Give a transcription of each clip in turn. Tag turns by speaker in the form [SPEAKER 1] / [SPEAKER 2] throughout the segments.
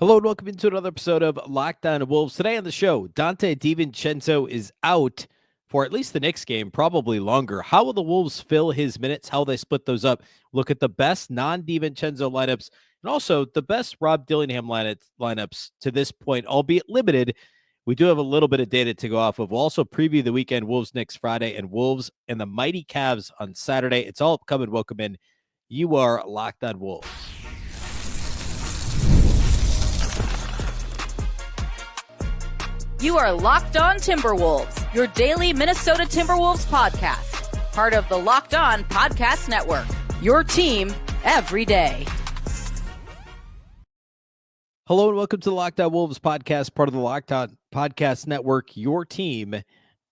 [SPEAKER 1] Hello and welcome into another episode of Lockdown Wolves. Today on the show, Donte DiVincenzo is out for at least the Knicks game, probably longer. How will the Wolves fill his minutes? How will they split those up? Look at the best non-DiVincenzo lineups and also the best Rob Dillingham lineups to this point, albeit limited. We do have a little bit of data to go off of. We'll also preview the weekend, Wolves Knicks Friday and Wolves and the mighty Cavs on Saturday. It's all coming. Welcome in. You are Locked On Wolves.
[SPEAKER 2] You are Locked On Timberwolves, your daily Minnesota Timberwolves podcast. Part of the Locked On Podcast Network, your team every day.
[SPEAKER 1] Hello and welcome to the Locked On Wolves podcast, part of the Locked On Podcast Network, your team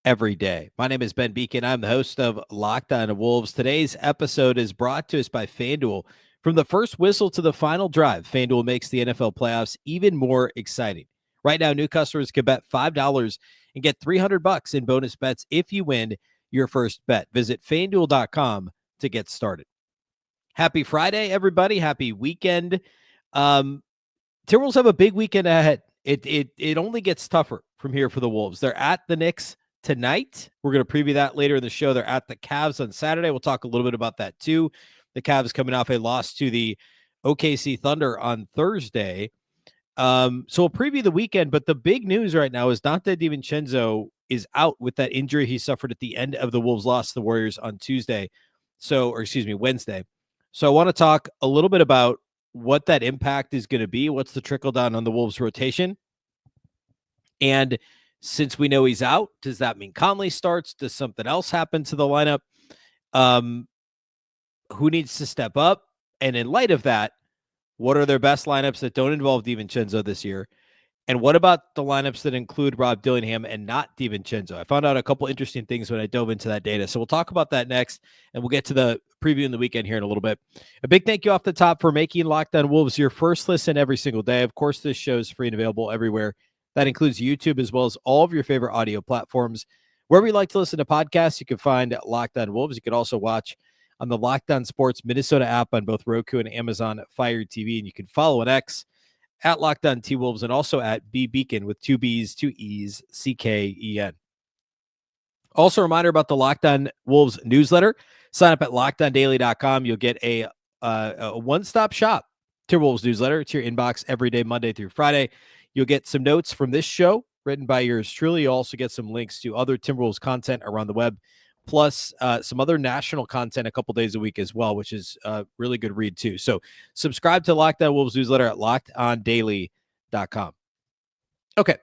[SPEAKER 1] every day. My name is Ben Beecken. I'm the host of Locked On Wolves. Today's episode is brought to us by FanDuel. From the first whistle to the final drive, FanDuel makes the NFL playoffs even more exciting. Right now, new customers can bet $5 and get $300 in bonus bets if you win your first bet. Visit FanDuel.com to get started. Happy Friday, everybody. Happy weekend. Timberwolves have a big weekend ahead. It only gets tougher from here for the Wolves. They're at the Knicks tonight. We're going to preview that later in the show. They're at the Cavs on Saturday. We'll talk a little bit about that too. The Cavs coming off a loss to the OKC Thunder on Thursday. So we'll preview the weekend, but the big news right now is Donte DiVincenzo is out with that injury he suffered at the end of the Wolves loss to the Warriors on Wednesday. So I want to talk a little bit about what that impact is going to be. What's the trickle down on the Wolves rotation? And since we know he's out, does that mean Conley starts? Does something else happen to the lineup? Who needs to step up? And in light of that, what are their best lineups that don't involve DiVincenzo this year? And what about the lineups that include Rob Dillingham and not DiVincenzo? I found out a couple interesting things when I dove into that data. So we'll talk about that next, and we'll get to the preview in the weekend here in a little bit. A big thank you off the top for making Locked On Wolves your first listen every single day. Of course, this show is free and available everywhere. That includes YouTube as well as all of your favorite audio platforms. Wherever you like to listen to podcasts, you can find Locked On Wolves. You can also watch on the Locked On Sports Minnesota app on both Roku and Amazon Fire TV. And you can follow on X at Locked On T-Wolves and also at Beecken with 2 B's, 2 E's, CKEN. Also a reminder about the Locked On Wolves newsletter. Sign up at LockedOnDaily.com. You'll get a one-stop shop Timberwolves newsletter. It's your inbox every day, Monday through Friday. You'll get some notes from this show written by yours truly. You'll also get some links to other Timberwolves content around the web, plus some other national content a couple days a week as well, which is a really good read too. So subscribe to Locked On Wolves newsletter at LockedOnDaily.com. Okay,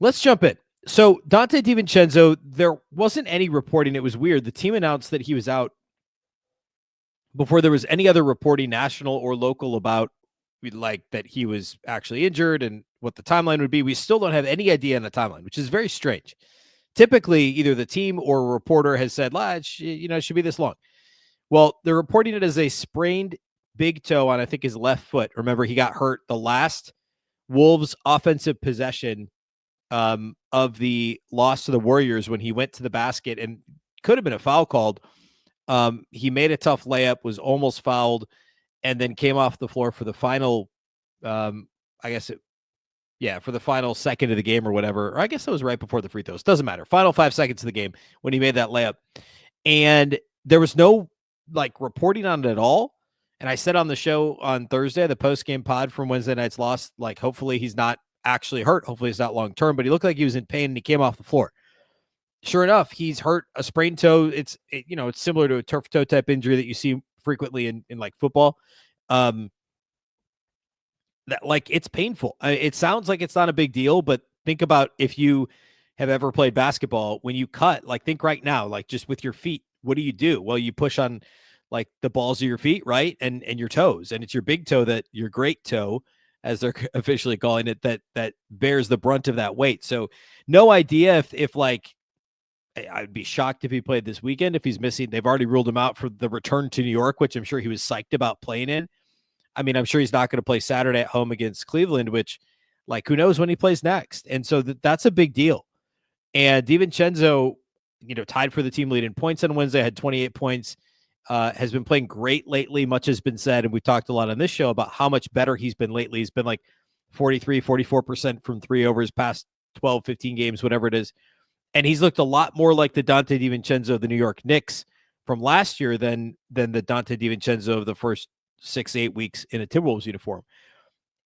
[SPEAKER 1] let's jump in. So Donte DiVincenzo, there wasn't any reporting. It was weird. The team announced that he was out before there was any other reporting, national or local, about like that he was actually injured and what the timeline would be. We still don't have any idea on the timeline, which is very strange. Typically, either the team or a reporter has said, it should be this long. Well, they're reporting it as a sprained big toe on, I think, his left foot. Remember, he got hurt the last Wolves offensive possession of the loss to the Warriors when he went to the basket and could have been a foul called. He made a tough layup, was almost fouled, and then came off the floor for the final, for the final second of the game or whatever. Or I guess it was right before the free throws. Doesn't matter. Final 5 seconds of the game when he made that layup. And there was no reporting on it at all. And I said on the show on Thursday, the post-game pod from Wednesday night's loss, hopefully he's not actually hurt. Hopefully it's not long-term, but he looked like he was in pain and he came off the floor. Sure enough, he's hurt a sprained toe. It's similar to a turf toe type injury that you see frequently in football. It's painful. It sounds like it's not a big deal, but think about if you have ever played basketball, when you cut, think right now, just with your feet, what do? Well, you push on the balls of your feet, right? And your toes, and it's your big toe, that your great toe, as they're officially calling it, that bears the brunt of that weight. So no idea if I'd be shocked if he played this weekend. If he's missing, they've already ruled him out for the return to New York, which I'm sure he was psyched about playing in. I mean, I'm sure he's not going to play Saturday at home against Cleveland, which, who knows when he plays next. And so that's a big deal. And DiVincenzo, tied for the team lead in points on Wednesday, had 28 points has been playing great lately. Much has been said, and we talked a lot on this show about how much better he's been lately. He's been like 43, 44% from three over his past 12, 15 games, whatever it is. And he's looked a lot more like the Donte DiVincenzo of the New York Knicks from last year than the Donte DiVincenzo of the first 6-8 weeks in a Timberwolves uniform.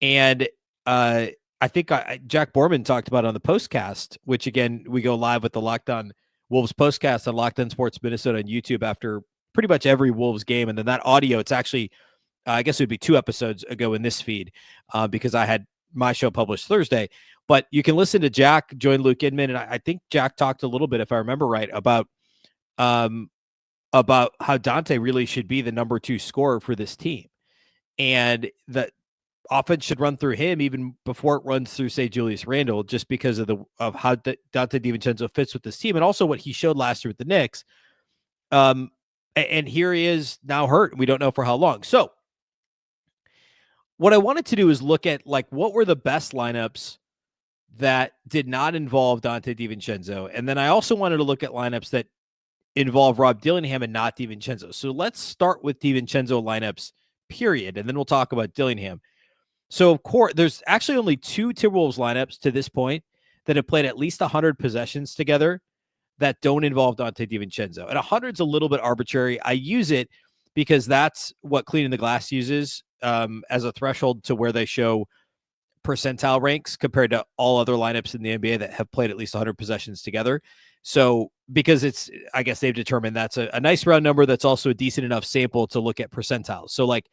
[SPEAKER 1] And I think Jack Borman talked about on the postcast, which again, we go live with the Locked On Wolves postcast on Locked On Sports Minnesota on YouTube after pretty much every Wolves game. And then that audio, it's actually, I guess it would be 2 episodes ago in this feed because I had my show published Thursday. But you can listen to Jack join Luke Inman. And I think Jack talked a little bit, if I remember right, about how Donte really should be the number 2 scorer for this team. And that offense should run through him even before it runs through, say, Julius Randle, just because of how Donte DiVincenzo fits with this team and also what he showed last year with the Knicks. And here he is now hurt. We don't know for how long. So what I wanted to do is look at like what were the best lineups that did not involve Donte DiVincenzo. And then I also wanted to look at lineups that involve Rob Dillingham and not DiVincenzo. So let's start with DiVincenzo lineups, period. And then we'll talk about Dillingham. So, of course, there's actually only 2 Timberwolves lineups to this point that have played at least 100 possessions together that don't involve Donte DiVincenzo. And 100's a little bit arbitrary. I use it because that's what Cleaning the Glass uses as a threshold to where they show percentile ranks compared to all other lineups in the NBA that have played at least 100 possessions together. So, because I guess they've determined that's a nice round number that's also a decent enough sample to look at percentiles. So, like,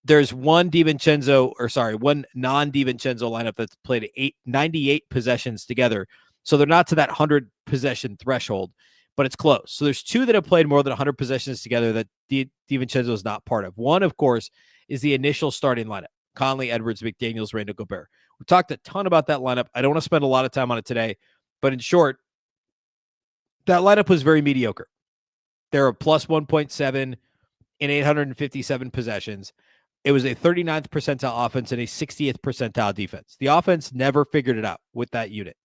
[SPEAKER 1] there's one non-DiVincenzo lineup that's played 98 possessions together. So they're not to that 100 possession threshold, but it's close. So there's 2 that have played more than 100 possessions together that DiVincenzo is not part of. One, of course, is the initial starting lineup: Conley, Edwards, McDaniels, Randle, Gobert. We talked a ton about that lineup. I don't want to spend a lot of time on it today, but in short, that lineup was very mediocre. They're a plus 1.7 in 857 possessions. It was a 39th percentile offense and a 60th percentile defense. The offense never figured it out with that unit.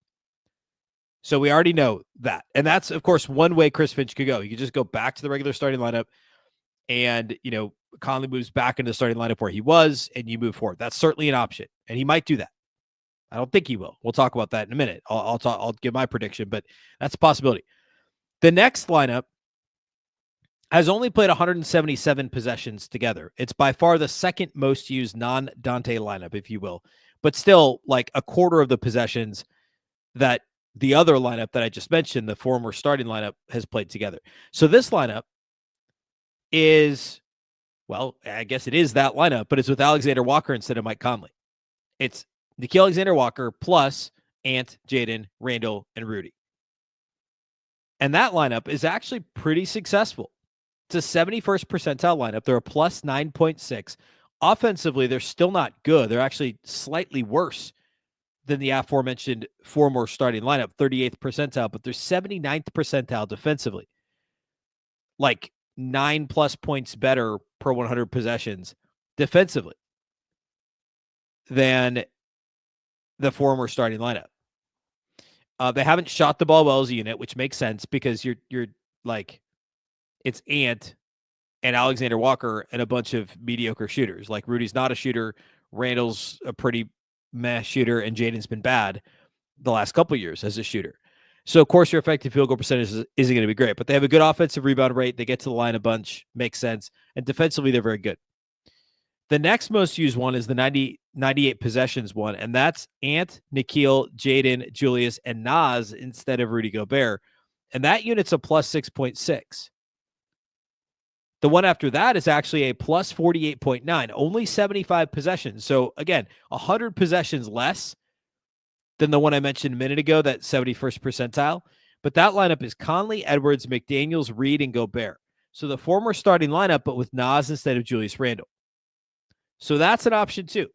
[SPEAKER 1] So we already know that. And that's, of course, one way Chris Finch could go. You could just go back to the regular starting lineup and, Conley moves back into the starting lineup where he was and you move forward. That's certainly an option. And he might do that. I don't think he will. We'll talk about that in a minute. I'll give my prediction, but that's a possibility. The next lineup has only played 177 possessions together. It's by far the second most used non-Donte lineup, if you will, but still like a quarter of the possessions that the other lineup that I just mentioned, the former starting lineup, has played together. So this lineup is, well, I guess it is that lineup, but it's with Alexander-Walker instead of Mike Conley. It's Nickeil Alexander-Walker plus Ant, Jaden, Randle, and Rudy. And that lineup is actually pretty successful. It's a 71st percentile lineup. They're a plus 9.6. Offensively, they're still not good. They're actually slightly worse than the aforementioned former starting lineup, 38th percentile, but they're 79th percentile defensively. Like 9+ points better per 100 possessions defensively than the former starting lineup. They haven't shot the ball well as a unit, which makes sense because you're like, it's Ant and Alexander-Walker and a bunch of mediocre shooters. Like Rudy's not a shooter. Randle's a pretty meh shooter, and Jaden's been bad the last couple of years as a shooter. So, of course, your effective field goal percentage isn't going to be great, but they have a good offensive rebound rate. They get to the line a bunch. Makes sense. And defensively, they're very good. The next most used one is the 98 possessions one, and that's Ant, Nickeil, Jaden, Julius, and Naz instead of Rudy Gobert. And that unit's a plus 6.6. The one after that is actually a plus 48.9, only 75 possessions. So, again, 100 possessions less than the one I mentioned a minute ago, that 71st percentile. But that lineup is Conley, Edwards, McDaniels, Reid, and Gobert. So the former starting lineup, but with Naz instead of Julius Randle. So that's an option too.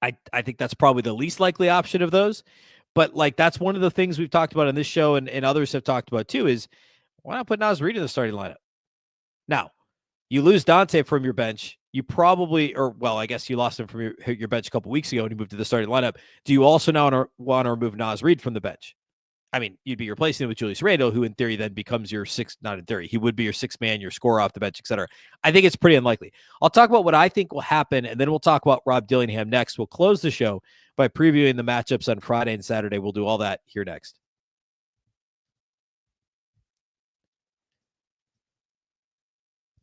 [SPEAKER 1] I think that's probably the least likely option of those. But like that's one of the things we've talked about on this show and others have talked about too is why not put Naz Reid in the starting lineup? Now, you lose Donte from your bench. You probably, or well, I guess you lost him from your bench a couple weeks ago and you moved to the starting lineup. Do you also now want to remove Naz Reid from the bench? I mean, you'd be replacing him with Julius Randle, who in theory then becomes your not in theory, he would be your sixth man, your scorer off the bench, etc. I think it's pretty unlikely. I'll talk about what I think will happen, and then we'll talk about Rob Dillingham next. We'll close the show by previewing the matchups on Friday and Saturday. We'll do all that here next.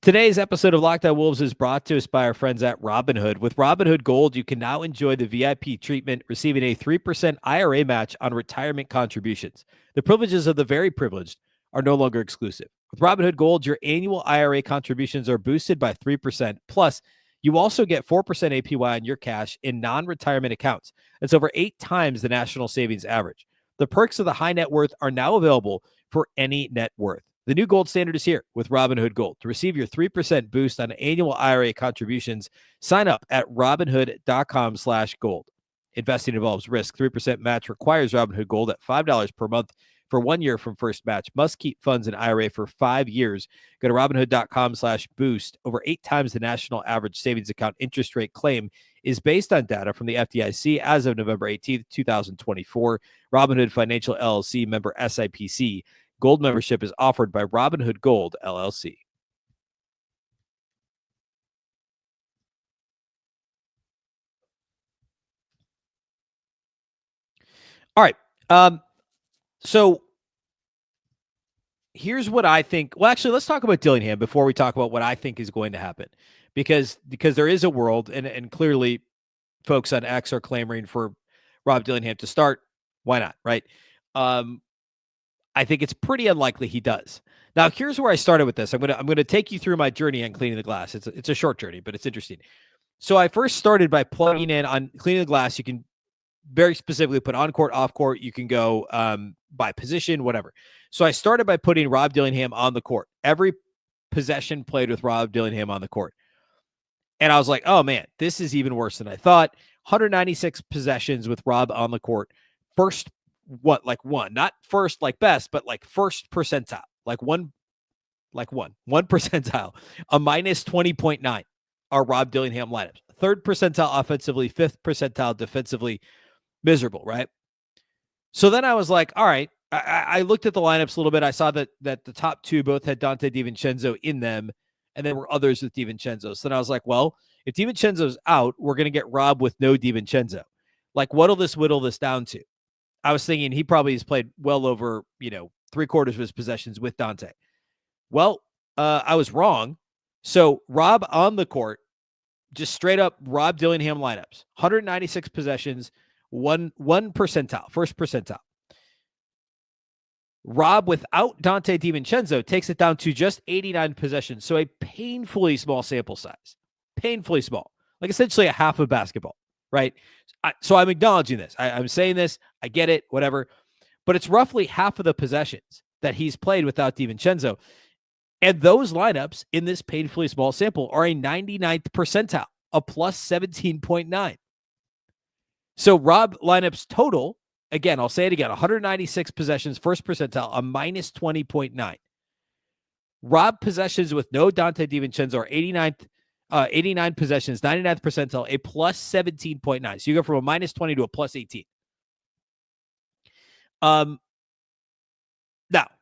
[SPEAKER 1] Today's episode of Locked On Wolves is brought to us by our friends at Robinhood. With Robinhood Gold, you can now enjoy the VIP treatment, receiving a 3% IRA match on retirement contributions. The privileges of the very privileged are no longer exclusive. With Robinhood Gold, your annual IRA contributions are boosted by 3%. Plus, you also get 4% APY on your cash in non-retirement accounts. That's over 8 times the national savings average. The perks of the high net worth are now available for any net worth. The new gold standard is here with Robinhood Gold. To receive your 3% boost on annual IRA contributions, sign up at Robinhood.com/gold. Investing involves risk. 3% match requires Robinhood Gold at $5 per month for 1 year from first match. Must keep funds in IRA for 5 years. Go to Robinhood.com/boost. Over 8 times the national average savings account interest rate claim is based on data from the FDIC as of November 18th, 2024. Robinhood Financial LLC, member SIPC. Gold membership is offered by Robinhood Gold, LLC. All right. So here's what I think. Well, actually, let's talk about Dillingham before we talk about what I think is going to happen. Because there is a world, and clearly folks on X are clamoring for Rob Dillingham to start. Why not, right? I think it's pretty unlikely he does. Now, here's where I started with this. I'm gonna take you through my journey on cleaning the glass. It's a short journey, but it's interesting. So I first started by plugging in on cleaning the glass. You can very specifically put on court, off court. You can go by position, whatever. So I started by putting Rob Dillingham on the court. Every possession played with Rob Dillingham on the court. And I was like, oh man, this is even worse than I thought. 196 possessions with Rob on the court. First, not first like best, but like first percentile, one percentile, a minus 20.9 are Rob Dillingham lineups. Third percentile offensively, fifth percentile defensively, miserable, right? So then I was like, all right, I looked at the lineups a little bit. I saw that the top two both had Donte DiVincenzo in them, and there were others with DiVincenzo. So then I was like, well, if DiVincenzo's out, we're going to get Rob with no DiVincenzo. Like, what'll this whittle this down to? I was thinking he probably has played well over, 3/4 of his possessions with Donte. Well, I was wrong. So Rob on the court, just straight up Rob Dillingham lineups, 196 possessions, one percentile, first percentile. Rob without Donte DiVincenzo takes it down to just 89 possessions. So a painfully small sample size, painfully small, like essentially a half of basketball, right? So I'm acknowledging this. I'm saying this. I get it, whatever. But it's roughly half of the possessions that he's played without DiVincenzo. And those lineups in this painfully small sample are a 99th percentile, a plus 17.9. So Rob lineups total, again, I'll say it again, 196 possessions, first percentile, a minus 20.9. Rob possessions with no Donte DiVincenzo are 89 possessions, 99th percentile, a plus 17.9. So you go from a minus 20 to a plus 18. Now,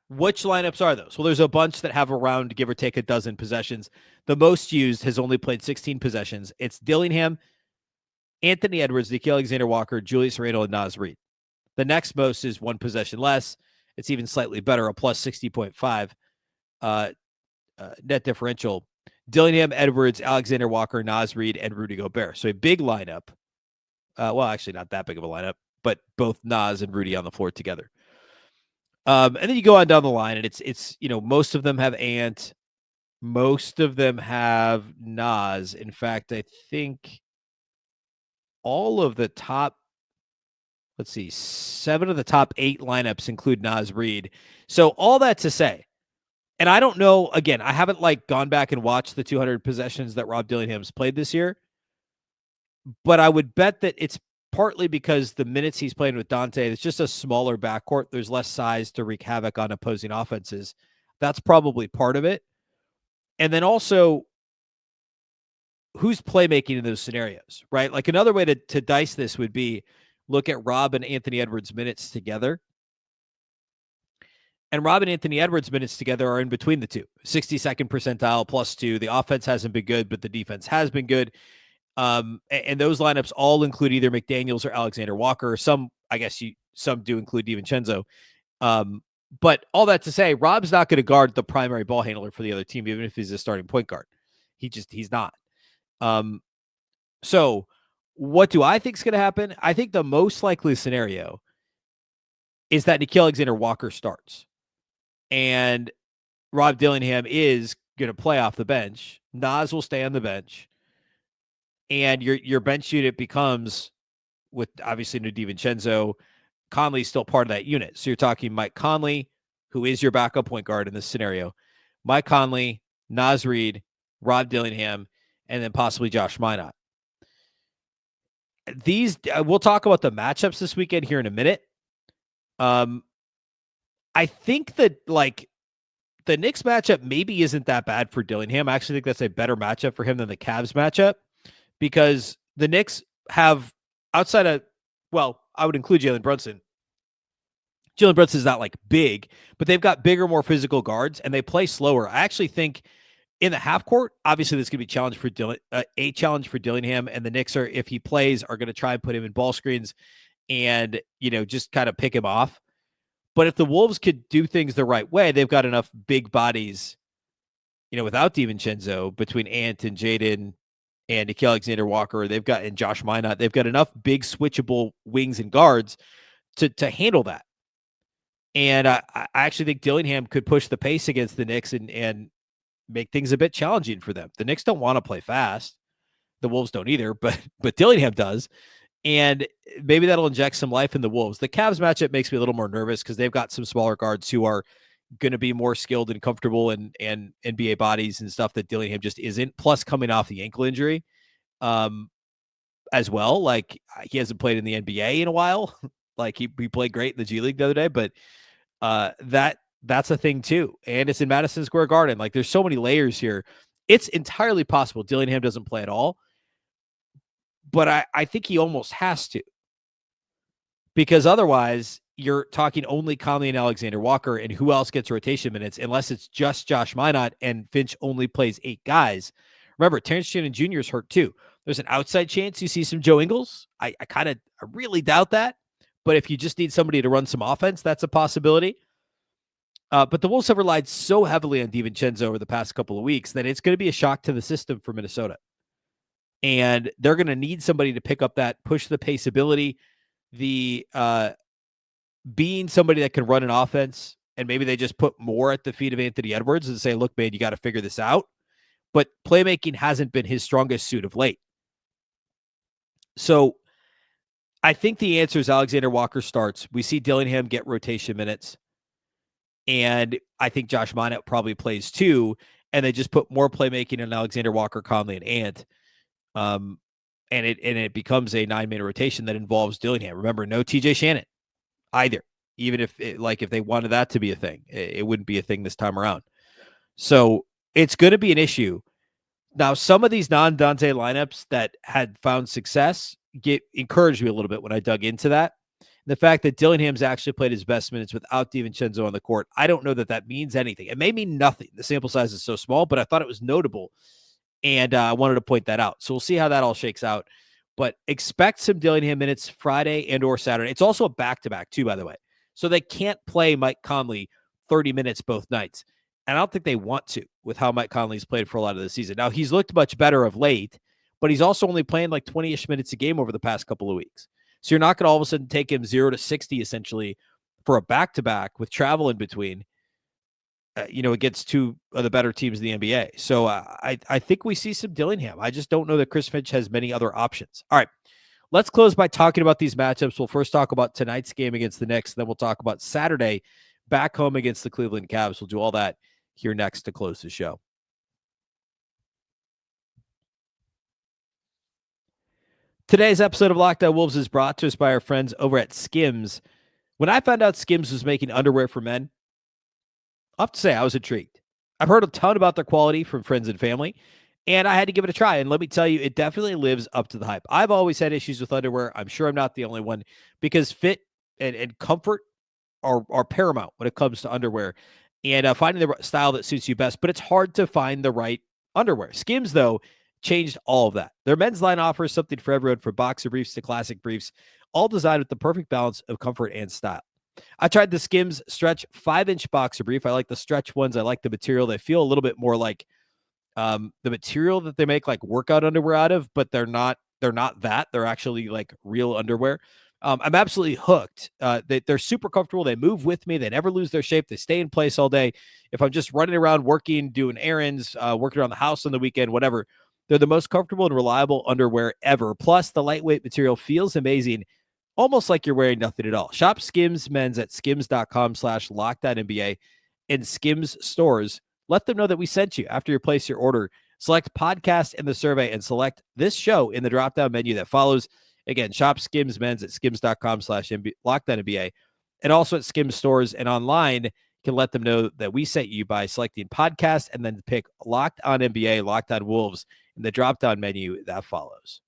[SPEAKER 1] which lineups are those? Well, there's a bunch that have around, give or take, a dozen possessions. The most used has only played 16 possessions. It's Dillingham, Anthony Edwards, Nickeil Alexander-Walker, Julius Randle, and Reid. The next most is one possession less. It's even slightly better, a plus 60.5 net differential. Dillingham, Edwards, Alexander-Walker, Reid, and Rudy Gobert. So a big lineup. Well, actually not that big of a lineup, but both Nas and Rudy on the floor together. And then you go on down the line, and it's most of them have Ant. Most of them have Nas. In fact, I think all of the top, 7 of the top 8 lineups include Reid. So all that to say, and I don't know, again, I haven't gone back and watched the 200 possessions that Rob Dillingham's played this year, but I would bet that it's partly because the minutes he's playing with Donte, it's just a smaller backcourt. There's less size to wreak havoc on opposing offenses. That's probably part of it. And then also, who's playmaking in those scenarios, right? Like another way to dice this would be look at Rob and Anthony Edwards' minutes together And Rob and Anthony Edwards minutes together are in between the two. 62nd percentile +2. The offense hasn't been good, but the defense has been good. And those lineups all include either McDaniels or Alexander-Walker. Some, I guess some do include DiVincenzo. But all that to say, Rob's not going to guard the primary ball handler for the other team, even if he's a starting point guard. He's not. So what do I think is going to happen? I think the most likely scenario is that Nickeil Alexander-Walker starts. And Rob Dillingham is going to play off the bench. Nas will stay on the bench. And your bench unit becomes, with obviously no DiVincenzo, Conley's still part of that unit. So you're talking Mike Conley, who is your backup point guard in this scenario. Mike Conley, Nas Reid, Rob Dillingham, and then possibly Josh Minott. We'll talk about the matchups this weekend here in a minute. I think that the Knicks matchup maybe isn't that bad for Dillingham. I actually think that's a better matchup for him than the Cavs matchup, because the Knicks have, outside of, well, I would include Jalen Brunson. Jalen Brunson is not big, but they've got bigger, more physical guards, and they play slower. I actually think in the half court, obviously this could be a challenge for Dillingham, and the Knicks are, if he plays, are going to try and put him in ball screens and, just kind of pick him off. But if the Wolves could do things the right way, they've got enough big bodies, without DiVincenzo, between Ant and Jaden and Nickeil Alexander-Walker, and Josh Minott, they've got enough big switchable wings and guards to handle that. And I actually think Dillingham could push the pace against the Knicks and make things a bit challenging for them. The Knicks don't want to play fast. The Wolves don't either, but Dillingham does. And maybe that'll inject some life in the Wolves. The Cavs matchup makes me a little more nervous because they've got some smaller guards who are going to be more skilled and comfortable and NBA bodies and stuff that Dillingham just isn't. Plus, coming off the ankle injury, as well. He hasn't played in the NBA in a while. He played great in the G League the other day, but that's a thing too. And it's in Madison Square Garden. There's so many layers here. It's entirely possible Dillingham doesn't play at all. But I think he almost has to, because otherwise you're talking only Conley and Alexander-Walker, and who else gets rotation minutes unless it's just Josh Minott and Finch only plays 8 guys. Remember, Terrence Shannon Jr. is hurt too. There's an outside chance you see some Joe Ingles. I really doubt that. But if you just need somebody to run some offense, that's a possibility. But the Wolves have relied so heavily on DiVincenzo over the past couple of weeks that it's going to be a shock to the system for Minnesota. And they're going to need somebody to pick up that, push the pace ability, the being somebody that can run an offense. And maybe they just put more at the feet of Anthony Edwards and say, look, man, you got to figure this out. But playmaking hasn't been his strongest suit of late. So I think the answer is Alexander-Walker starts. We see Dillingham get rotation minutes. And I think Josh Minott probably plays too. And they just put more playmaking in Alexander-Walker, Conley, and Ant. And it becomes a 9-man rotation that involves Dillingham. Remember, no TJ Shannon either. Even if they wanted that to be a thing, it wouldn't be a thing this time around. So it's going to be an issue. Now, some of these non-Donte lineups that had found success encouraged me a little bit when I dug into that. The fact that Dillingham's actually played his best minutes without DiVincenzo on the court, I don't know that means anything. It may mean nothing. The sample size is so small, but I thought it was notable. And I wanted to point that out. So we'll see how that all shakes out. But expect some Dillingham minutes Friday and or Saturday. It's also a back-to-back too, by the way. So they can't play Mike Conley 30 minutes both nights. And I don't think they want to with how Mike Conley's played for a lot of the season. Now, he's looked much better of late, but he's also only playing 20-ish minutes a game over the past couple of weeks. So you're not going to all of a sudden take him 0 to 60 essentially for a back-to-back with travel in between. Against two of the better teams in the NBA. So I think we see some Dillingham. I just don't know that Chris Finch has many other options. All right, let's close by talking about these matchups. We'll first talk about tonight's game against the Knicks. Then we'll talk about Saturday back home against the Cleveland Cavs. We'll do all that here next to close the show. Today's episode of Locked On Wolves is brought to us by our friends over at Skims. When I found out Skims was making underwear for men, I have to say, I was intrigued. I've heard a ton about their quality from friends and family, and I had to give it a try. And let me tell you, it definitely lives up to the hype. I've always had issues with underwear. I'm sure I'm not the only one, because fit and comfort are paramount when it comes to underwear and finding the style that suits you best. But it's hard to find the right underwear. Skims, though, changed all of that. Their men's line offers something for everyone, from boxer briefs to classic briefs, all designed with the perfect balance of comfort and style. I tried the Skims Stretch 5-inch boxer brief. I like the stretch ones. I like the material. They feel a little bit more like the material that they make like workout underwear out of, but they're not that. They're actually like real underwear. I'm absolutely hooked. They're super comfortable. They move with me. They never lose their shape. They stay in place all day. If I'm just running around working, doing errands, working around the house on the weekend, whatever, they're the most comfortable and reliable underwear ever. Plus, the lightweight material feels amazing, almost like you're wearing nothing at all. Shop Skims men's at skims.com/LockedOnNBA and Skims stores. Let them know that we sent you after you place your order. Select podcast in the survey and select this show in the drop-down menu that follows. Again, shop Skims men's at skims.com/LockedOnNBA and also at Skims stores and online. You can let them know that we sent you by selecting podcast and then pick Locked On NBA, Locked On Wolves in the drop-down menu that follows.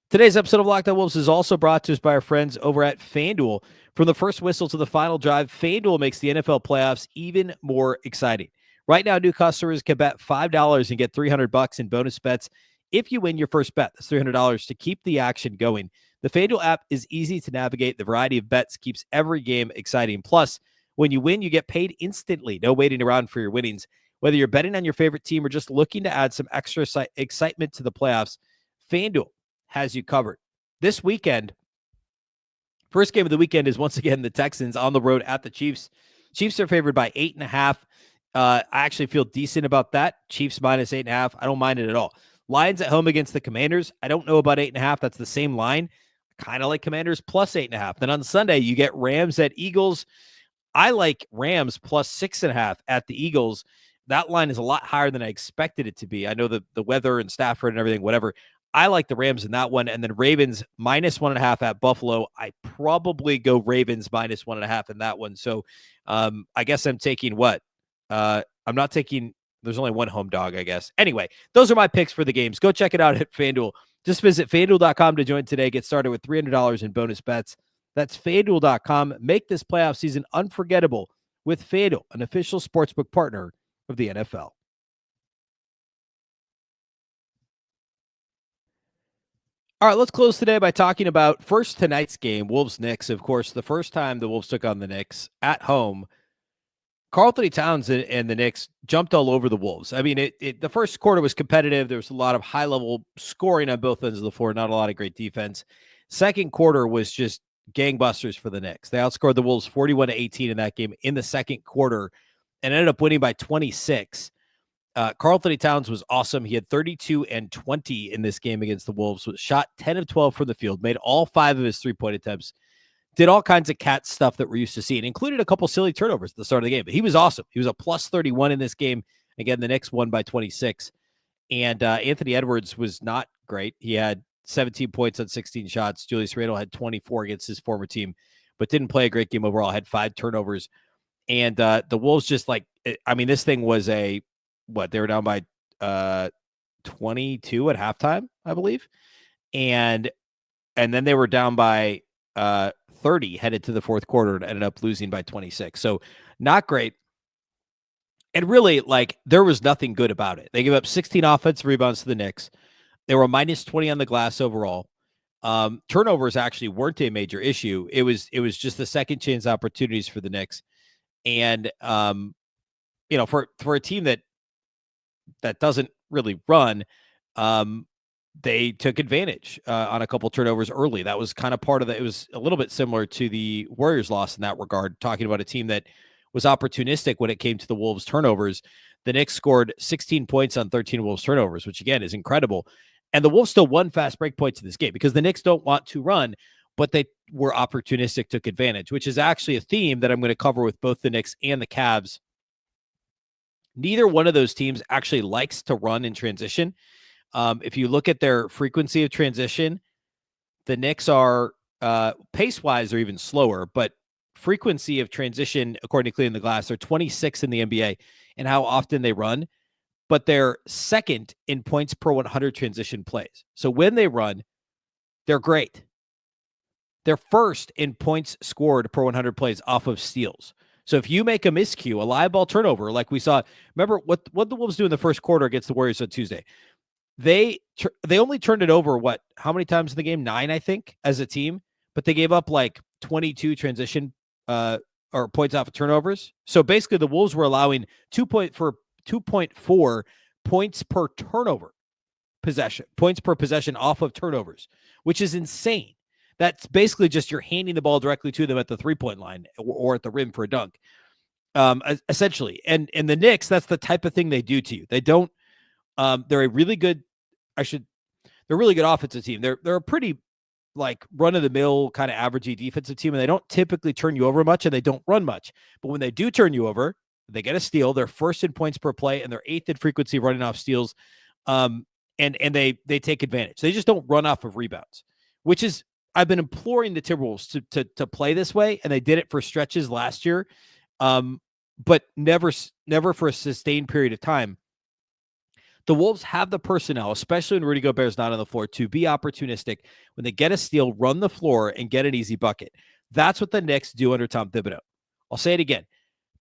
[SPEAKER 1] Today's episode of Locked On Wolves is also brought to us by our friends over at FanDuel. From the first whistle to the final drive, FanDuel makes the NFL playoffs even more exciting. Right now, new customers can bet $5 and get $300 in bonus bets if you win your first bet. That's $300 to keep the action going. The FanDuel app is easy to navigate. The variety of bets keeps every game exciting. Plus, when you win, you get paid instantly. No waiting around for your winnings. Whether you're betting on your favorite team or just looking to add some extra excitement to the playoffs, FanDuel has you covered. This weekend, first game of the weekend is once again the Texans on the road at the Chiefs. Chiefs are favored by 8.5. I actually feel decent about that. Chiefs minus 8.5. I don't mind it at all. Lions at home against the Commanders. I don't know about 8.5. That's the same line. Kind of like Commanders plus 8.5. Then on Sunday, you get Rams at Eagles. I like Rams plus 6.5 at the Eagles. That line is a lot higher than I expected it to be. I know the weather and Stafford and everything, whatever. I like the Rams in that one. And then Ravens minus 1.5 at Buffalo. I probably go Ravens minus 1.5 in that one. So I guess I'm taking what? I'm not taking, there's only one home dog, I guess. Anyway, those are my picks for the games. Go check it out at FanDuel. Just visit FanDuel.com to join today. Get started with $300 in bonus bets. That's FanDuel.com. Make this playoff season unforgettable with FanDuel, an official sportsbook partner of the NFL. All right, let's close today by talking about first tonight's game, Wolves-Knicks. Of course, the first time the Wolves took on the Knicks at home, Karl-Anthony Towns and the Knicks jumped all over the Wolves. I mean, the first quarter was competitive. There was a lot of high-level scoring on both ends of the floor, not a lot of great defense. Second quarter was just gangbusters for the Knicks. They outscored the Wolves 41-18 in that game in the second quarter and ended up winning by 26. Karl-Anthony Towns was awesome. He had 32 and 20 in this game against the Wolves, shot 10 of 12 from the field, made all 5 of his three-point attempts, did all kinds of cat stuff that we're used to seeing, included a couple silly turnovers at the start of the game. But he was awesome. He was a plus 31 in this game. Again, the Knicks won by 26. And Anthony Edwards was not great. He had 17 points on 16 shots. Julius Randle had 24 against his former team, but didn't play a great game overall, had 5 turnovers. And the Wolves just this thing was they were down by 22 at halftime, I believe. And then they were down by 30 headed to the fourth quarter and ended up losing by 26. So not great. And really, there was nothing good about it. They gave up 16 offensive rebounds to the Knicks. They were minus 20 on the glass overall. Turnovers actually weren't a major issue. It was just the second chance opportunities for the Knicks. And, for a team that doesn't really run, they took advantage on a couple turnovers early. That was kind of part of it. It was a little bit similar to the Warriors loss in that regard, talking about a team that was opportunistic when it came to the Wolves turnovers. The Knicks scored 16 points on 13 Wolves turnovers, which again is incredible. And the Wolves still won fast break points in this game because the Knicks don't want to run, but they were opportunistic, took advantage, which is actually a theme that I'm going to cover with both the Knicks and the Cavs. Neither one of those teams actually likes to run in transition. If you look at their frequency of transition, the Knicks are pace-wise, they're even slower, but frequency of transition, according to Cleaning the Glass, they're 26 in the NBA and how often they run, but they're second in points per 100 transition plays. So when they run, they're great. They're first in points scored per 100 plays off of steals. So if you make a miscue, a live ball turnover, like we saw, remember what the Wolves do in the first quarter against the Warriors on Tuesday? They only turned it over, how many times in the game? 9, I think, as a team, but they gave up like 22 transition or points off of turnovers. So basically the Wolves were allowing 2.4 points per turnover points per possession off of turnovers, which is insane. That's basically just you're handing the ball directly to them at the 3-point line or at the rim for a dunk, essentially. And the Knicks, that's the type of thing they do to you. They don't. They're a really good. They're a really good offensive team. They're a pretty like run of the mill kind of averagey defensive team, and they don't typically turn you over much, and they don't run much. But when they do turn you over, they get a steal. They're first in points per play, and they're 8th in frequency running off steals. And they take advantage. They just don't run off of rebounds, which is. I've been imploring the Timberwolves to play this way, and they did it for stretches last year, but never for a sustained period of time. The Wolves have the personnel, especially when Rudy Gobert is not on the floor, to be opportunistic. When they get a steal, run the floor, and get an easy bucket. That's what the Knicks do under Tom Thibodeau. I'll say it again.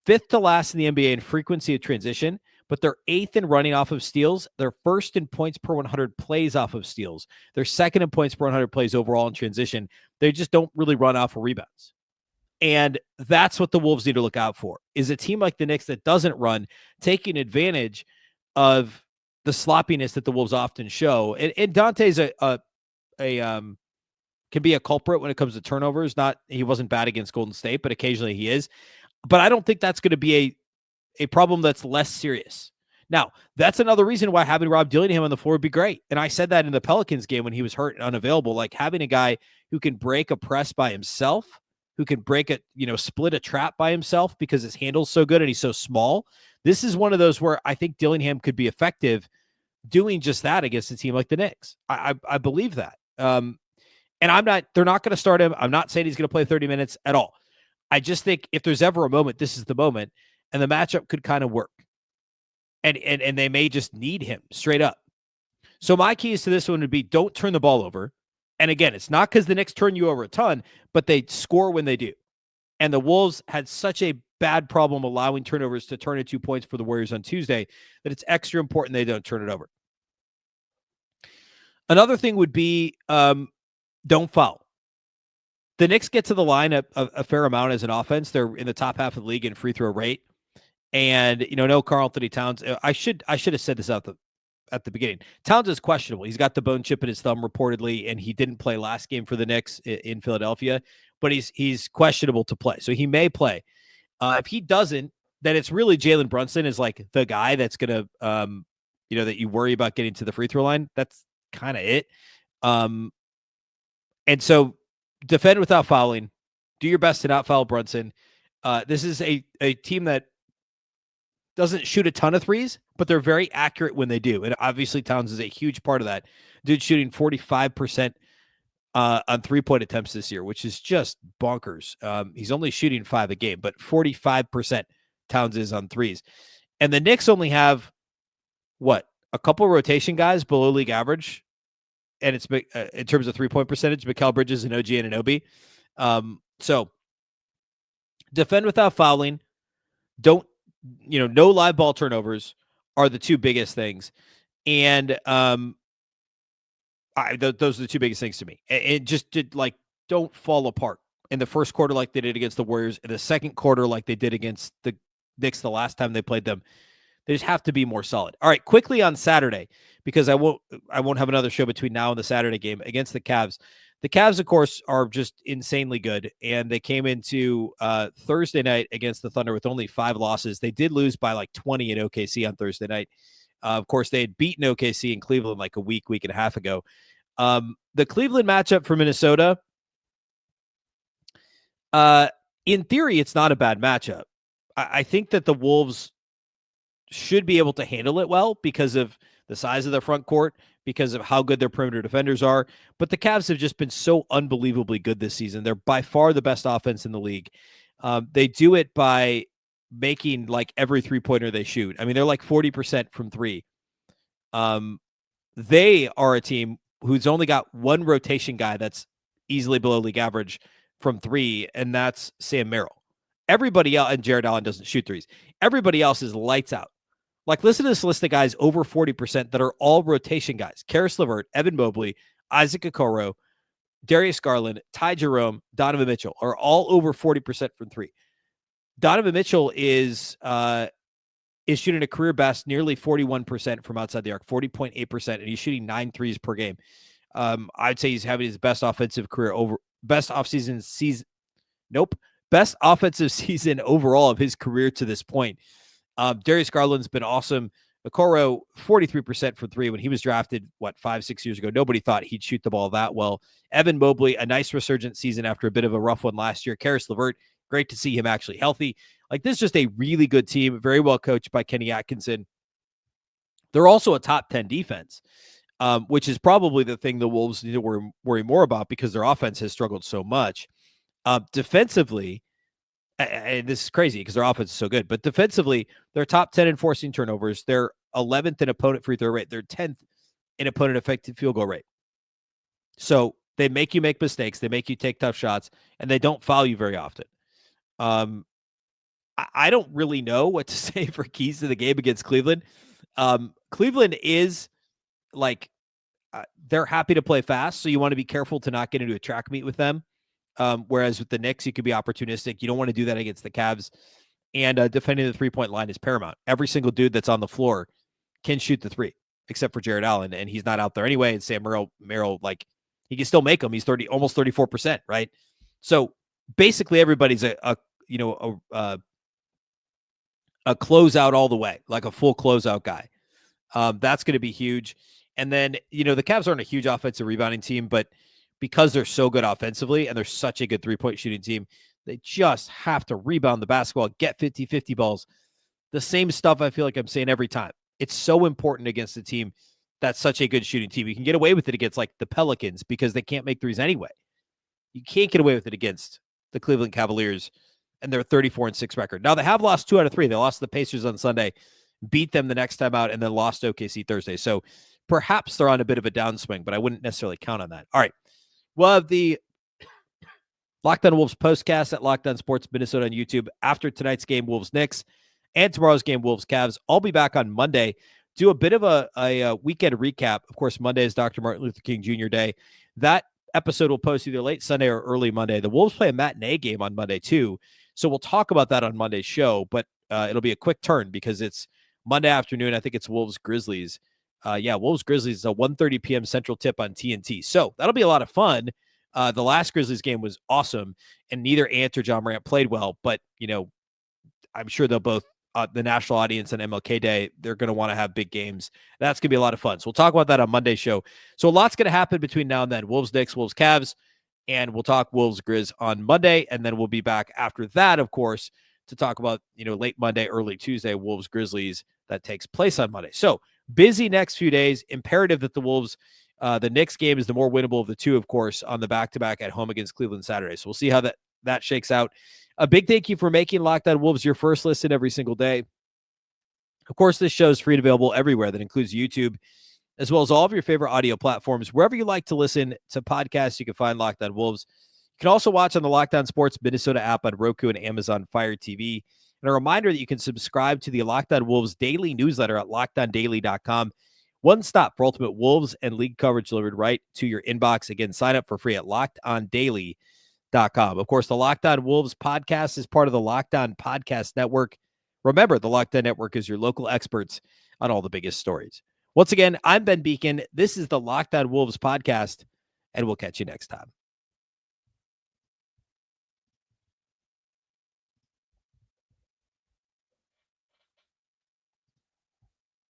[SPEAKER 1] 5th to last in the NBA in frequency of transition, but they're 8th in running off of steals. They're 1st in points per 100 plays off of steals. They're 2nd in points per 100 plays overall in transition. They just don't really run off of rebounds. And that's what the Wolves need to look out for, is a team like the Knicks that doesn't run, taking advantage of the sloppiness that the Wolves often show. And Donte's can be a culprit when it comes to turnovers. He wasn't bad against Golden State, but occasionally he is. But I don't think that's going to be a problem that's less serious. Now, that's another reason why having Rob Dillingham on the floor would be great. And I said that in the Pelicans game when he was hurt and unavailable, like having a guy who can break a press by himself, who can split a trap by himself because his handle's so good and he's so small. This is one of those where I think Dillingham could be effective doing just that against a team like the Knicks. I believe that. And they're not going to start him. I'm not saying he's going to play 30 minutes at all. I just think if there's ever a moment, this is the moment, and the matchup could kind of work. And they may just need him straight up. So my keys to this one would be don't turn the ball over. And again, it's not because the Knicks turn you over a ton, but they score when they do. And the Wolves had such a bad problem allowing turnovers to turn into points for the Warriors on Tuesday that it's extra important they don't turn it over. Another thing would be don't foul. The Knicks get to the line a fair amount as an offense. They're in the top half of the league in free throw rate. And, no Karl-Anthony Towns. I should have said this at the beginning. Towns is questionable. He's got the bone chip in his thumb reportedly, and he didn't play last game for the Knicks in Philadelphia, but he's questionable to play. So he may play. If he doesn't, then it's really Jalen Brunson is like the guy that's going to, that you worry about getting to the free throw line. That's kind of it. And so defend without fouling. Do your best to not foul Brunson. This is a team that doesn't shoot a ton of threes, but they're very accurate when they do. And obviously Towns is a huge part of that. Dude shooting 45% on 3-point attempts this year, which is just bonkers. He's only shooting 5 a game, but 45% Towns is on threes. And the Knicks only have, a couple of rotation guys below league average. And it's in terms of 3-point percentage, Mikal Bridges and OG Anunoby. So defend without fouling. Don't, no live ball turnovers are the two biggest things. And those are the two biggest things to me. It just did don't fall apart in the first quarter like they did against the Warriors, in the second quarter like they did against the Knicks the last time they played them. They just have to be more solid. All right, quickly on Saturday, because I won't have another show between now and the Saturday game against the Cavs. The Cavs, of course, are just insanely good, and they came into Thursday night against the Thunder with only 5 losses. They did lose by 20 in OKC on Thursday night. Of course, they had beaten OKC in Cleveland a week and a half ago. The Cleveland matchup for Minnesota, in theory, it's not a bad matchup. I think that the Wolves should be able to handle it well because of the size of their front court, because of how good their perimeter defenders are. But the Cavs have just been so unbelievably good this season. They're by far the best offense in the league. They do it by making every 3-pointer they shoot. I mean, they're 40% from 3. They are a team who's only got one rotation guy that's easily below league average from 3, and that's Sam Merrill. Everybody else, and Jared Allen doesn't shoot threes. Everybody else is lights out. Like, listen to this list of guys over 40% that are all rotation guys. Karis LeVert, Evan Mobley, Isaac Okoro, Darius Garland, Ty Jerome, Donovan Mitchell are all over 40% from 3. Donovan Mitchell is shooting a career best nearly 41% from outside the arc, 40.8%, and he's shooting 9 threes per game. I'd say he's having his best offensive season overall of his career to this point. Darius Garland's been awesome. Okoro, 43% from 3 when he was drafted, 5-6 years ago. Nobody thought he'd shoot the ball that well. Evan Mobley, a nice resurgent season after a bit of a rough one last year. Karis LeVert, great to see him actually healthy. Like, this is just a really good team, very well coached by Kenny Atkinson. They're also a top 10 defense, which is probably the thing the Wolves need to worry more about because their offense has struggled so much. Defensively, and this is crazy because their offense is so good, but defensively, they're top 10 in forcing turnovers. They're 11th in opponent free throw rate. They're 10th in opponent effective field goal rate. So they make you make mistakes. They make you take tough shots, and they don't foul you very often. I don't really know what to say for keys to the game against Cleveland. Cleveland is like, they're happy to play fast, so you want to be careful to not get into a track meet with them. Whereas with the Knicks, you could be opportunistic. You don't want to do that against the Cavs. And defending the three-point line is paramount. Every single dude that's on the floor can shoot the 3, except for Jared Allen, and he's not out there anyway. And Sam Merrill, like, he can still make them. He's almost 34%, right? So basically, everybody's a closeout all the way, like a full closeout guy. That's going to be huge. And then, the Cavs aren't a huge offensive rebounding team, but because they're so good offensively and they're such a good three-point shooting team, they just have to rebound the basketball, get 50-50 balls. The same stuff I feel like I'm saying every time. It's so important against a team that's such a good shooting team. You can get away with it against, like, the Pelicans because they can't make threes anyway. You can't get away with it against the Cleveland Cavaliers and their 34-6 record. Now, they have lost 2 out of 3. They lost to the Pacers on Sunday, beat them the next time out, and then lost to OKC Thursday. So perhaps they're on a bit of a downswing, but I wouldn't necessarily count on that. All right. We'll have the Locked On Wolves postcast at Locked On Sports Minnesota on YouTube after tonight's game, Wolves-Knicks, and tomorrow's game, Wolves-Cavs. I'll be back on Monday, do a bit of a weekend recap. Of course, Monday is Dr. Martin Luther King Jr. Day. That episode will post either late Sunday or early Monday. The Wolves play a matinee game on Monday, too. So we'll talk about that on Monday's show, but it'll be a quick turn because it's Monday afternoon. I think it's Wolves-Grizzlies. Wolves-Grizzlies is a 1:30 p.m. Central tip on TNT. So that'll be a lot of fun. The last Grizzlies game was awesome, and neither Ant or John Morant played well, but, I'm sure they'll both, the national audience and MLK Day, they're going to want to have big games. That's going to be a lot of fun. So we'll talk about that on Monday's show. So a lot's going to happen between now and then. Wolves-Knicks, Wolves-Cavs, and we'll talk Wolves-Grizz on Monday, and then we'll be back after that, of course, to talk about, late Monday, early Tuesday, Wolves-Grizzlies that takes place on Monday. So busy next few days. Imperative that the Wolves, the Knicks game is the more winnable of the two, of course, on the back-to-back at home against Cleveland Saturday. So we'll see how that shakes out. A big thank you for making Locked On Wolves your first listen every single day. Of course, this show is free and available everywhere. That includes YouTube, as well as all of your favorite audio platforms. Wherever you like to listen to podcasts, you can find Locked On Wolves. You can also watch on the Locked On Sports Minnesota app on Roku and Amazon Fire TV. And a reminder that you can subscribe to the Locked On Wolves daily newsletter at LockedOnDaily.com. One stop for ultimate Wolves and league coverage delivered right to your inbox. Again, sign up for free at LockedOnDaily.com. Of course, the Locked On Wolves podcast is part of the Locked On Podcast Network. Remember, the Locked On Network is your local experts on all the biggest stories. Once again, I'm Ben Beecken. This is the Locked On Wolves podcast, and we'll catch you next time.